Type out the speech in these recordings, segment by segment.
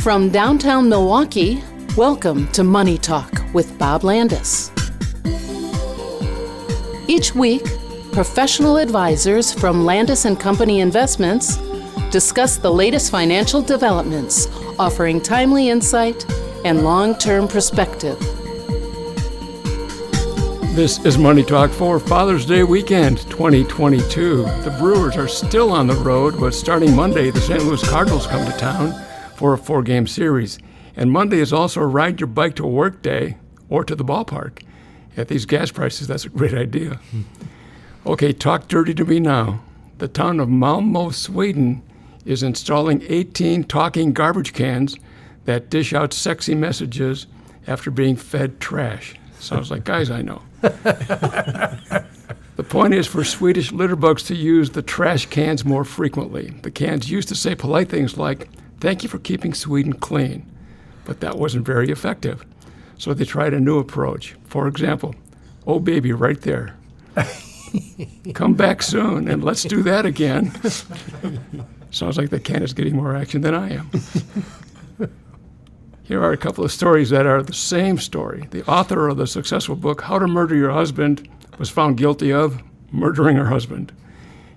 From downtown Milwaukee, welcome to Money Talk with Bob Landaas. Each week, professional advisors from Landaas Company Investments discuss the latest financial developments, offering timely insight and long-term perspective. This is Money Talk for Father's Day weekend 2022. The Brewers are still on the road, but starting Monday, the St. Louis Cardinals come to town for a 4-game series. And Monday is also a ride your bike to work day or to the ballpark. At these gas prices, that's a great idea. Okay, talk dirty to me now. The town of Malmö, Sweden is installing 18 talking garbage cans that dish out sexy messages after being fed trash. Sounds like guys I know. The point is for Swedish litterbugs to use the trash cans more frequently. The cans used to say polite things like, "Thank you for keeping Sweden clean," but that wasn't very effective. So they tried a new approach. For example, "Oh baby, right there. Come back soon and let's do that again." Sounds like the can is getting more action than I am. Here are a couple of stories that are the same story. The author of the successful book, How to Murder Your Husband, was found guilty of murdering her husband.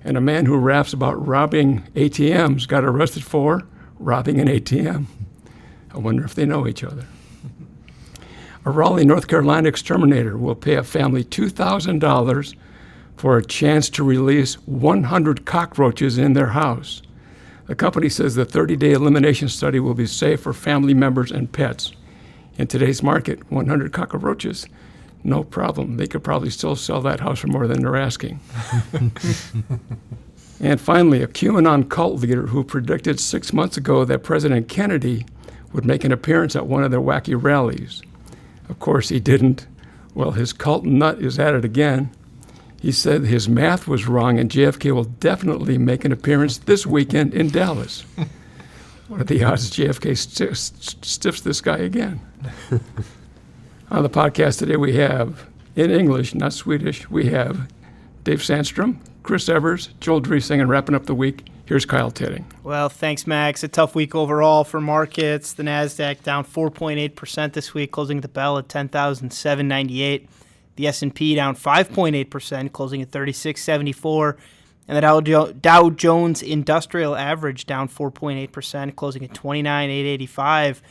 And a man who raps about robbing ATMs got arrested for robbing an ATM. I wonder if they know each other. A Raleigh, North Carolina exterminator will pay a family $2,000 for a chance to release 100 cockroaches in their house. The company says the 30-day elimination study will be safe for family members and pets. In today's market, 100 cockroaches, no problem. They could probably still sell that house for more than they're asking. And finally, a QAnon cult leader who predicted 6 months ago that President Kennedy would make an appearance at one of their wacky rallies. Of course, he didn't. Well, his cult nut is at it again. He said his math was wrong and JFK will definitely make an appearance this weekend in Dallas. What are the odds JFK stiffs this guy again? On the podcast today we have, in English, not Swedish, we have Dave Sandstrom, Chris Evers, Joel Dresang, and wrapping up the week, here's Kyle Tetting. Well, thanks, Max. A tough week overall for markets. The NASDAQ down 4.8% this week, closing at the bell at 10,798. The S&P down 5.8%, closing at 3674. And the Dow Jones Industrial Average down 4.8%, closing at 29,885.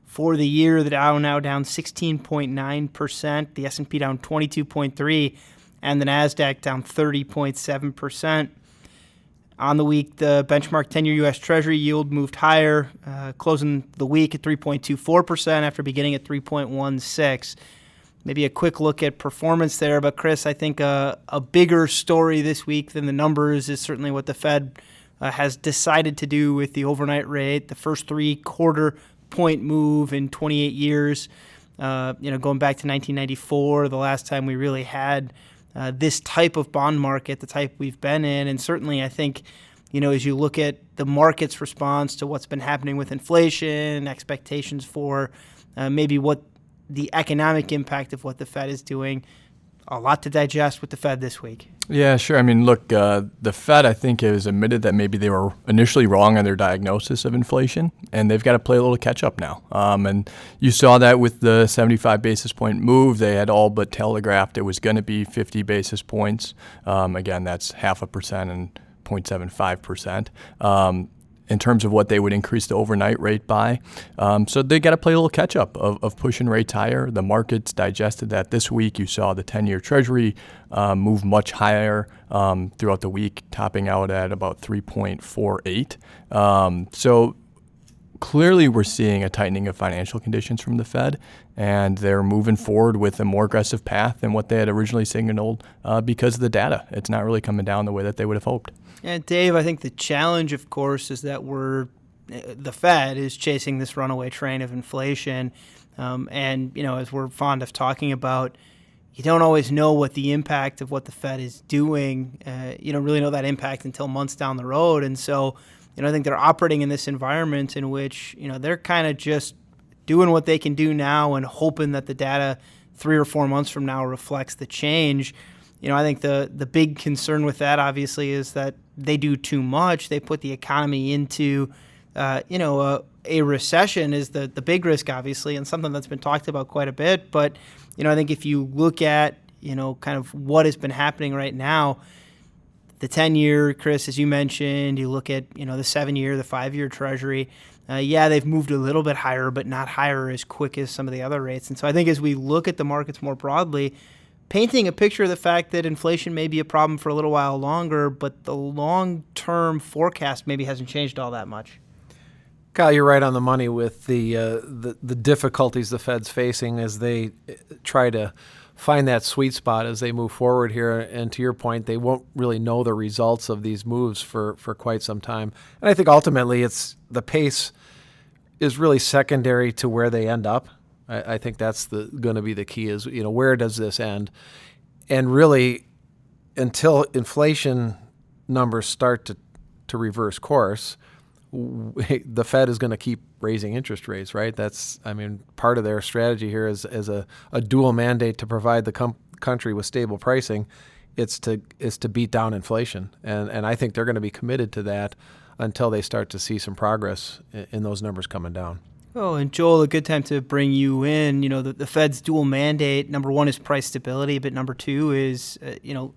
For the year, the Dow now down 16.9%, the S&P down 22.3%, and the NASDAQ down 30.7%. On the week, the benchmark 10-year U.S. Treasury yield moved higher, closing the week at 3.24% after beginning at 3.16%. Maybe a quick look at performance there. But, Chris, I think a bigger story this week than the numbers is certainly what the Fed has decided to do with the overnight rate, the first 3/4 point move in 28 years. Going back to 1994, the last time we really had this type of bond market, the type we've been in. And certainly I think, as you look at the market's response to what's been happening with inflation, expectations for maybe what the economic impact of what the Fed is doing, a lot to digest with the Fed this week. Yeah, sure. I mean, look, the Fed, I think, has admitted that maybe they were initially wrong on their diagnosis of inflation, and they've got to play a little catch-up now. And you saw that with the 75 basis point move. They had all but telegraphed it was going to be 50 basis points. Again, that's 0.5% and 0.75%. In terms of what they would increase the overnight rate by. So they got to play a little catch-up of pushing rates higher. The markets digested that this week. You saw the 10-year Treasury move much higher throughout the week, topping out at about 3.48. So clearly we're seeing a tightening of financial conditions from the Fed, and they're moving forward with a more aggressive path than what they had originally signaled because of the data. It's not really coming down the way that they would have hoped. And Dave, I think the challenge, of course, is that the Fed is chasing this runaway train of inflation. As we're fond of talking about, you don't always know what the impact of what the Fed is doing. You don't really know that impact until months down the road. And so, I think they're operating in this environment in which, they're kind of just doing what they can do now and hoping that the data 3 or 4 months from now reflects the change. I think the big concern with that, obviously, is that they do too much. They put the economy into a recession is the big risk, obviously, and something that's been talked about quite a bit. But, I think if you look at, kind of what has been happening right now, the 10-year, Chris, as you mentioned, you look at, the 7-year, the 5-year Treasury, they've moved a little bit higher, but not higher as quick as some of the other rates. And so I think as we look at the markets more broadly, painting a picture of the fact that inflation may be a problem for a little while longer, but the long-term forecast maybe hasn't changed all that much. Kyle, you're right on the money with the difficulties the Fed's facing as they try to find that sweet spot as they move forward here. And to your point, they won't really know the results of these moves for quite some time. And I think ultimately it's the pace is really secondary to where they end up. I think that's going to be the key is, where does this end? And really, until inflation numbers start to reverse course, the Fed is going to keep raising interest rates, right? That's, part of their strategy here is a dual mandate to provide the country with stable pricing. Is to beat down inflation, and I think they're going to be committed to that until they start to see some progress in those numbers coming down. Oh, and Joel, a good time to bring you in. The Fed's dual mandate, number one is price stability, but number two is,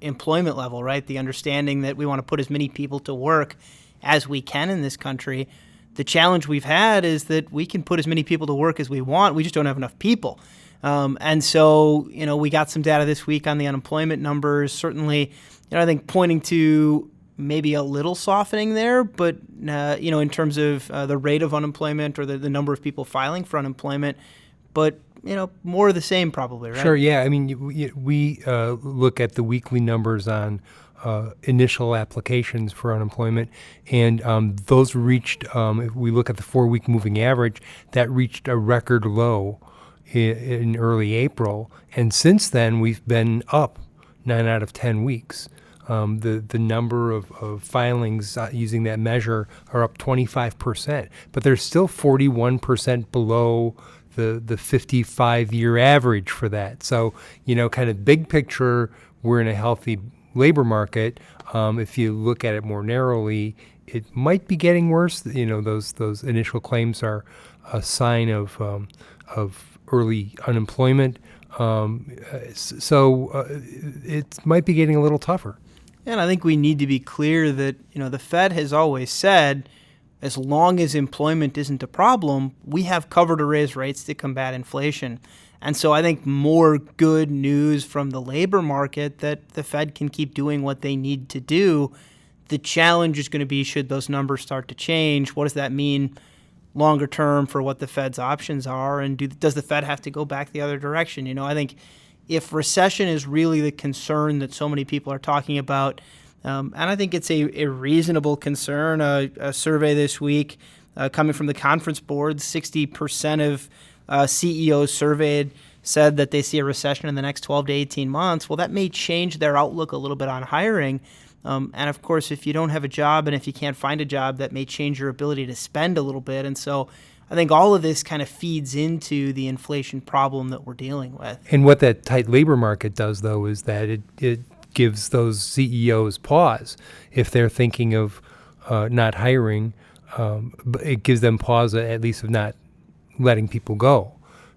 employment level, right? The understanding that we want to put as many people to work as we can in this country. The challenge we've had is that we can put as many people to work as we want. We just don't have enough people. And so, we got some data this week on the unemployment numbers. Certainly, I think pointing to maybe a little softening there, but, in terms of the rate of unemployment or the number of people filing for unemployment, but, more of the same probably, right? Sure, yeah. We look at the weekly numbers on initial applications for unemployment, and those reached, if we look at the 4-week moving average, that reached a record low in early April. And since then, we've been up 9 out of 10 weeks. The number of filings using that measure are up 25%, but they're still 41% below the 55-year average for that. So, kind of big picture, we're in a healthy labor market. If you look at it more narrowly, it might be getting worse. Those initial claims are a sign of early unemployment. So it might be getting a little tougher. And I think we need to be clear that, the Fed has always said, as long as employment isn't a problem, we have cover to raise rates to combat inflation. And so I think more good news from the labor market that the Fed can keep doing what they need to do. The challenge is going to be, should those numbers start to change? What does that mean longer term for what the Fed's options are? And does the Fed have to go back the other direction? I think if recession is really the concern that so many people are talking about, and I think it's a reasonable concern, a survey this week coming from the conference board, 60% of CEOs surveyed said that they see a recession in the next 12 to 18 months. Well, that may change their outlook a little bit on hiring. And of course, if you don't have a job and if you can't find a job, that may change your ability to spend a little bit. And so I think all of this kind of feeds into the inflation problem that we're dealing with. And what that tight labor market does, though, is that it gives those CEOs pause. If they're thinking of not hiring, it gives them pause at least of not letting people go.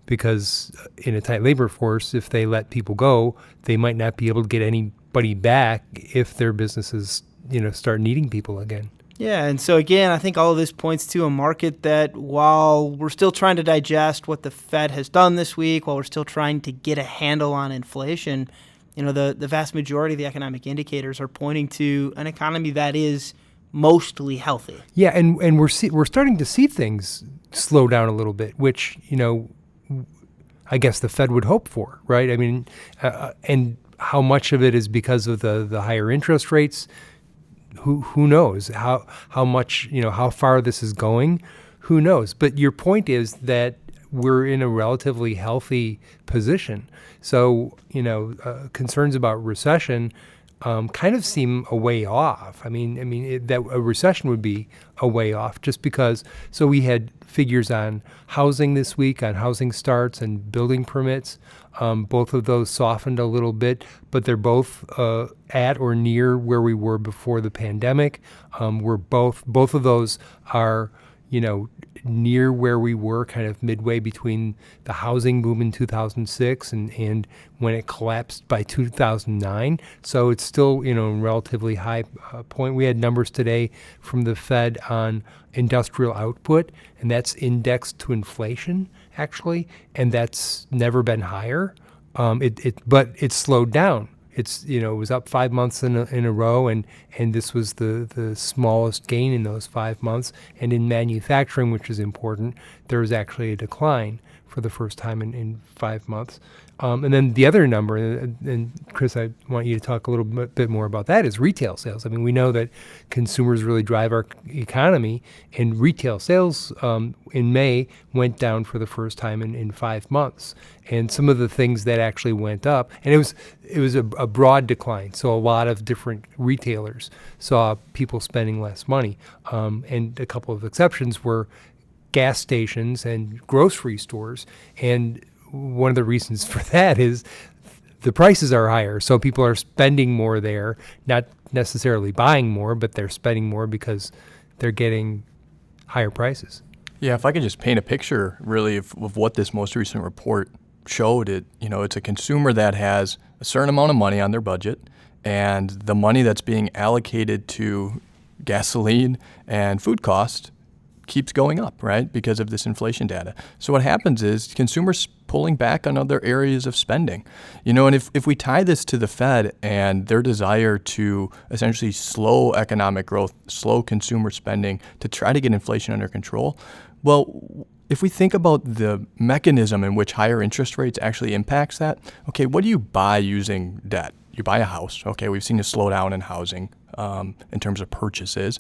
Because in a tight labor force, if they let people go, they might not be able to get anybody back if their businesses, start needing people again. Yeah, and so again, I think all of this points to a market that while we're still trying to digest what the Fed has done this week, while we're still trying to get a handle on inflation, the vast majority of the economic indicators are pointing to an economy that is mostly healthy. Yeah, and we're starting to see things slow down a little bit, which, I guess the Fed would hope for, right? And how much of it is because of the higher interest rates? Who knows how much, how far this is going? Who knows? But your point is that we're in a relatively healthy position. So, concerns about recession kind of seem a way off. That a recession would be a way off just because. So we had figures on housing this week, on housing starts and building permits. Both of those softened a little bit, but they're both at or near where we were before the pandemic. Both of those are, near where we were kind of midway between the housing boom in 2006 and when it collapsed by 2009. So it's still, a relatively high point. We had numbers today from the Fed on industrial output, and that's indexed to inflation, actually, and that's never been higher. But it's slowed down. It was up 5 months in a row, and this was the smallest gain in those 5 months. And in manufacturing, which is important, there was actually a decline for the first time in 5 months. And then the other number, and Chris, I want you to talk a little bit more about that, is retail sales. I mean, we know that consumers really drive our economy, and retail sales in May went down for the first time in 5 months. And some of the things that actually went up, and it was a broad decline. So a lot of different retailers saw people spending less money. And a couple of exceptions were gas stations and grocery stores. And one of the reasons for that is the prices are higher. So people are spending more there, not necessarily buying more, but they're spending more because they're getting higher prices. Yeah, if I could just paint a picture really of what this most recent report showed, it's a consumer that has a certain amount of money on their budget, and the money that's being allocated to gasoline and food costs keeps going up, right, because of this inflation data. So what happens is consumers pulling back on other areas of spending. And if we tie this to the Fed and their desire to essentially slow economic growth, slow consumer spending to try to get inflation under control, well, if we think about the mechanism in which higher interest rates actually impacts that, okay, what do you buy using debt? You buy a house. Okay, we've seen a slowdown in housing in terms of purchases.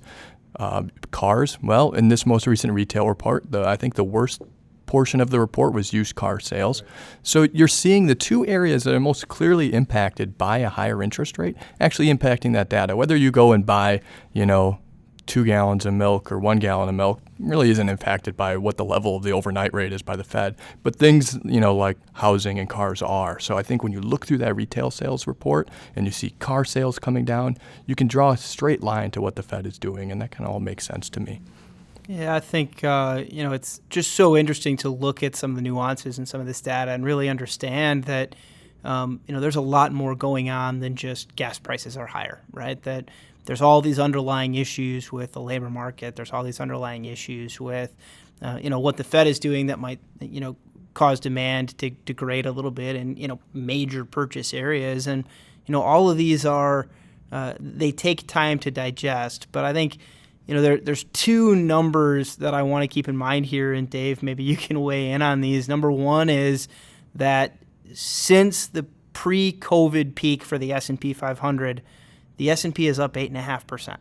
Cars, well, in this most recent retail report, I think the worst portion of the report was used car sales. Right. So you're seeing the two areas that are most clearly impacted by a higher interest rate actually impacting that data. Whether you go and buy, 2 gallons of milk or 1 gallon of milk really isn't impacted by what the level of the overnight rate is by the Fed. But things, like housing and cars are. So I think when you look through that retail sales report and you see car sales coming down, you can draw a straight line to what the Fed is doing, and that can all make sense to me. Yeah, I think, it's just so interesting to look at some of the nuances in some of this data and really understand that, there's a lot more going on than just gas prices are higher, right? That there's all these underlying issues with the labor market. There's all these underlying issues with, what the Fed is doing that might, cause demand to degrade a little bit in, major purchase areas. And, all of these are, they take time to digest. But I think, there's two numbers that I want to keep in mind here. And Dave, maybe you can weigh in on these. Number one is that since the pre-COVID peak for the S&P 500, the S&P is up 8.5%.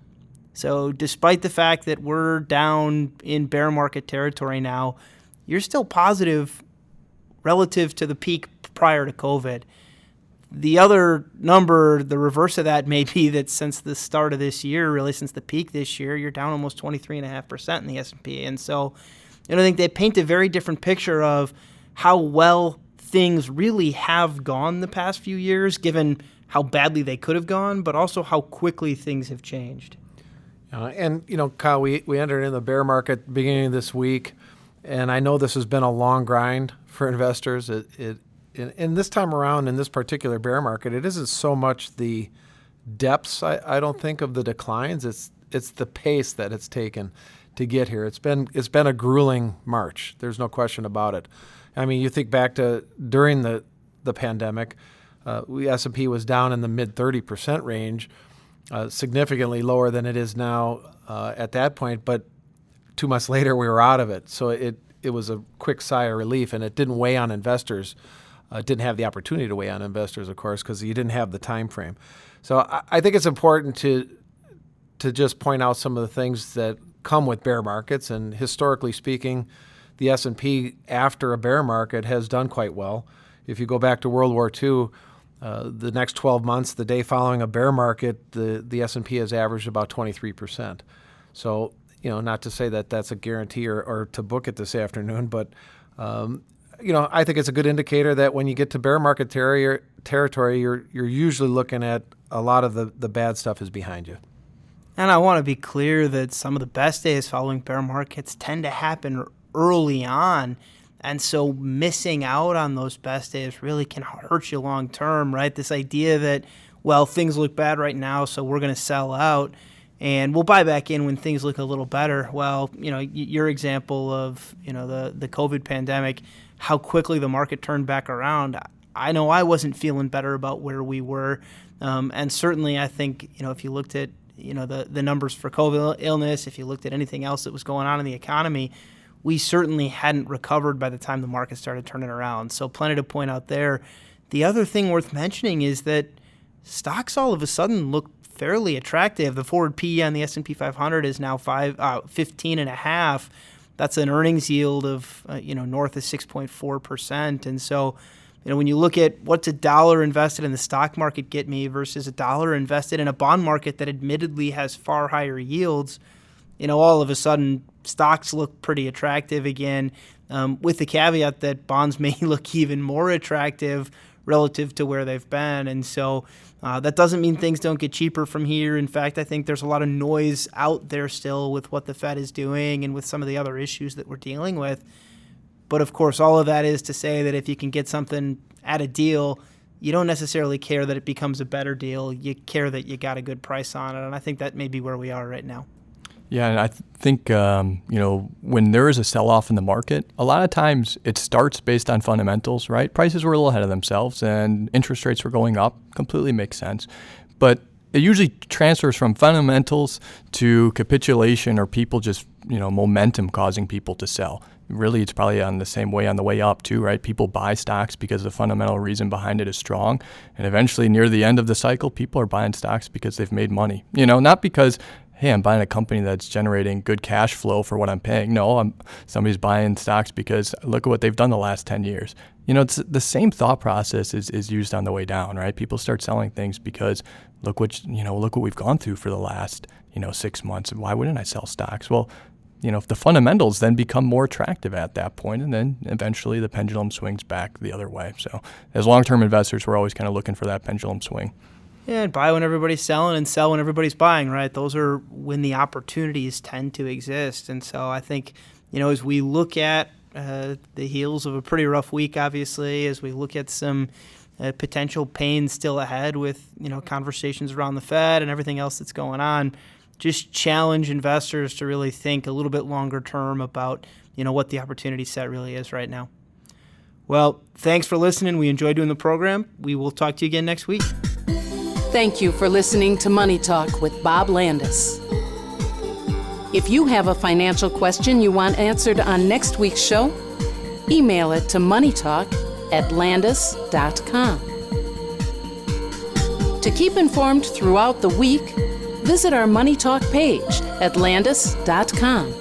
So despite the fact that we're down in bear market territory now, you're still positive relative to the peak prior to COVID. The other number, the reverse of that may be that since the start of this year, really since the peak this year, you're down almost 23.5% in the S&P. And so I think they paint a very different picture of how well things really have gone the past few years, given how badly they could have gone, but also how quickly things have changed. Kyle, we entered in the bear market beginning of this week, and I know this has been a long grind for investors. And this time around in this particular bear market, it isn't so much the depths, I don't think, of the declines. It's the pace that it's taken to get here. It's been a grueling march. There's no question about it. I mean, you think back to during the pandemic, S&P was down in the mid 30% range, significantly lower than it is now at that point. But 2 months later, we were out of it. So it was a quick sigh of relief, and it didn't weigh on investors. It didn't have the opportunity to weigh on investors, of course, because you didn't have the time frame. So I think it's important to just point out some of the things that come with bear markets. And historically speaking, the S&P after a bear market has done quite well. If you go back to World War II, the next 12 months, the day following a bear market, the S&P has averaged about 23%. So, not to say that that's a guarantee or to book it this afternoon, but, I think it's a good indicator that when you get to bear market territory, you're usually looking at a lot of the bad stuff is behind you. And I want to be clear that some of the best days following bear markets tend to happen early on. And so missing out on those best days really can hurt you long term, right? This idea that, well, things look bad right now, so we're going to sell out and we'll buy back in when things look a little better. Well, your example of, the COVID pandemic, how quickly the market turned back around. I know I wasn't feeling better about where we were. And certainly I think, if you looked at, the numbers for COVID illness, if you looked at anything else that was going on in the economy, we certainly hadn't recovered by the time the market started turning around. So plenty to point out there. The other thing worth mentioning is that stocks all of a sudden look fairly attractive. The forward PE on the S&P 500 is now 15.5. That's an earnings yield of north of 6.4%. And so, when you look at what's $1 invested in the stock market get me versus $1 invested in a bond market that admittedly has far higher yields, all of a sudden stocks look pretty attractive again, with the caveat that bonds may look even more attractive relative to where they've been. And so that doesn't mean things don't get cheaper from here. In fact, I think there's a lot of noise out there still with what the Fed is doing and with some of the other issues that we're dealing with. But of course, all of that is to say that if you can get something at a deal, you don't necessarily care that it becomes a better deal. You care that you got a good price on it. And I think that may be where we are right now. Yeah, and I think, when there is a sell-off in the market, a lot of times it starts based on fundamentals, right? Prices were a little ahead of themselves and interest rates were going up. Completely makes sense. But it usually transfers from fundamentals to capitulation or people just, momentum causing people to sell. Really, it's probably on the same way on the way up too, right? People buy stocks because the fundamental reason behind it is strong. And eventually near the end of the cycle, people are buying stocks because they've made money, not because, hey, I'm buying a company that's generating good cash flow for what I'm paying. No, somebody's buying stocks because look at what they've done the last 10 years. It's the same thought process is used on the way down, right? People start selling things because look what we've gone through for the last, 6 months. Why wouldn't I sell stocks? Well, if the fundamentals then become more attractive at that point, and then eventually the pendulum swings back the other way. So as long-term investors, we're always kind of looking for that pendulum swing. Yeah, and buy when everybody's selling and sell when everybody's buying, right? Those are when the opportunities tend to exist. And so I think, as we look at the heels of a pretty rough week, obviously, as we look at some potential pain still ahead with, conversations around the Fed and everything else that's going on, just challenge investors to really think a little bit longer term about, what the opportunity set really is right now. Well, thanks for listening. We enjoyed doing the program. We will talk to you again next week. Thank you for listening to Money Talk with Bob Landaas. If you have a financial question you want answered on next week's show, email it to moneytalk@landaas.com. To keep informed throughout the week, visit our Money Talk page at landaas.com.